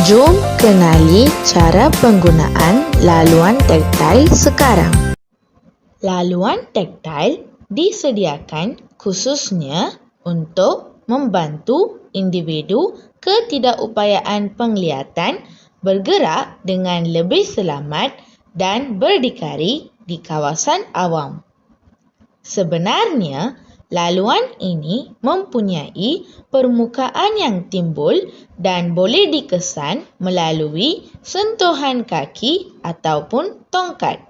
Jom kenali cara penggunaan laluan taktil sekarang. Laluan taktil disediakan khususnya untuk membantu individu ketidakupayaan penglihatan bergerak dengan lebih selamat dan berdikari di kawasan awam. Sebenarnya, laluan ini mempunyai permukaan yang timbul dan boleh dikesan melalui sentuhan kaki ataupun tongkat.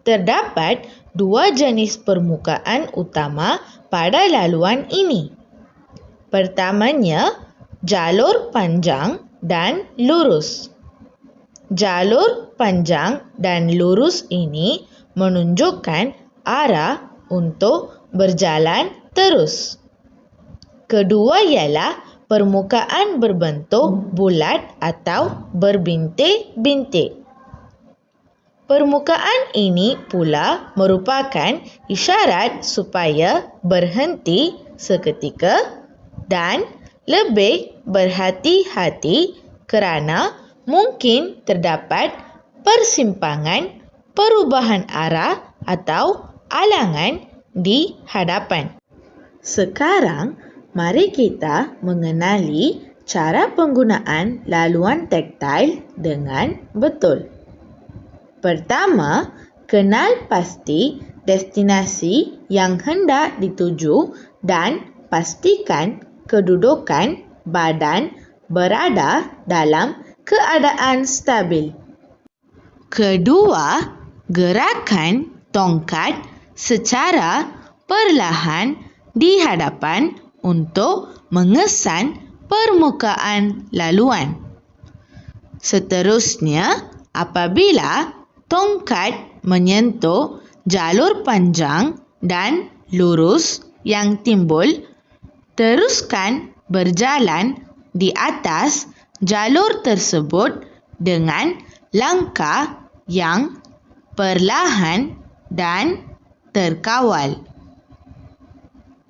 Terdapat dua jenis permukaan utama pada laluan ini. Pertamanya, jalur panjang dan lurus. Jalur panjang dan lurus ini menunjukkan arah untuk berjalan terus. Kedua ialah permukaan berbentuk bulat atau berbintik-bintik. Permukaan ini pula merupakan isyarat supaya berhenti seketika dan lebih berhati-hati kerana mungkin terdapat persimpangan, perubahan arah atau alangan di hadapan. Sekarang, mari kita mengenali cara penggunaan laluan taktil dengan betul. Pertama, kenal pasti destinasi yang hendak dituju dan pastikan kedudukan badan berada dalam keadaan stabil. Kedua, gerakan tongkat secara perlahan di hadapan untuk mengesan permukaan laluan. Seterusnya, apabila tongkat menyentuh jalur panjang dan lurus yang timbul, teruskan berjalan di atas jalur tersebut dengan langkah yang perlahan dan terkawal.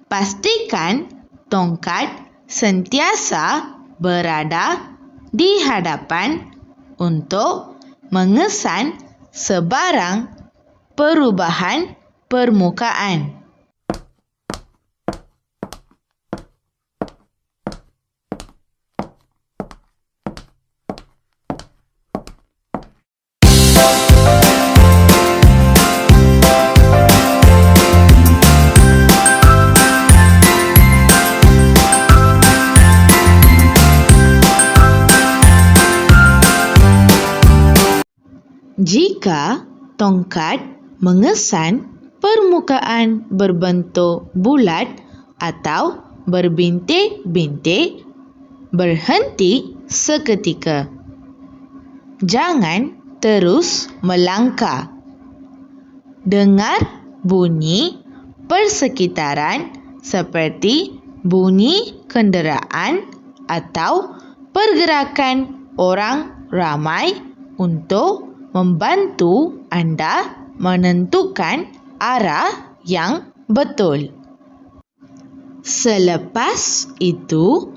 Pastikan tongkat sentiasa berada di hadapan untuk mengesan sebarang perubahan permukaan. Jika tongkat mengesan permukaan berbentuk bulat atau berbintik-bintik, berhenti seketika. Jangan terus melangkah. Dengar bunyi persekitaran seperti bunyi kenderaan atau pergerakan orang ramai untuk membantu anda menentukan arah yang betul. Selepas itu,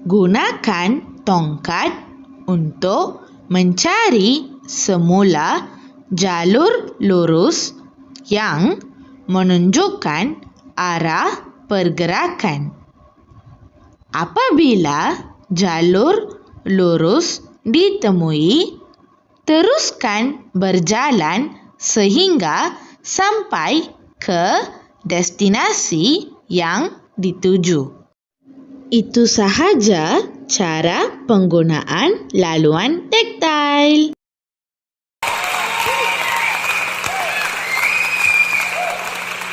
gunakan tongkat untuk mencari semula jalur lurus yang menunjukkan arah pergerakan. Apabila jalur lurus ditemui, teruskan berjalan sehingga sampai ke destinasi yang dituju. Itu sahaja cara penggunaan laluan taktil.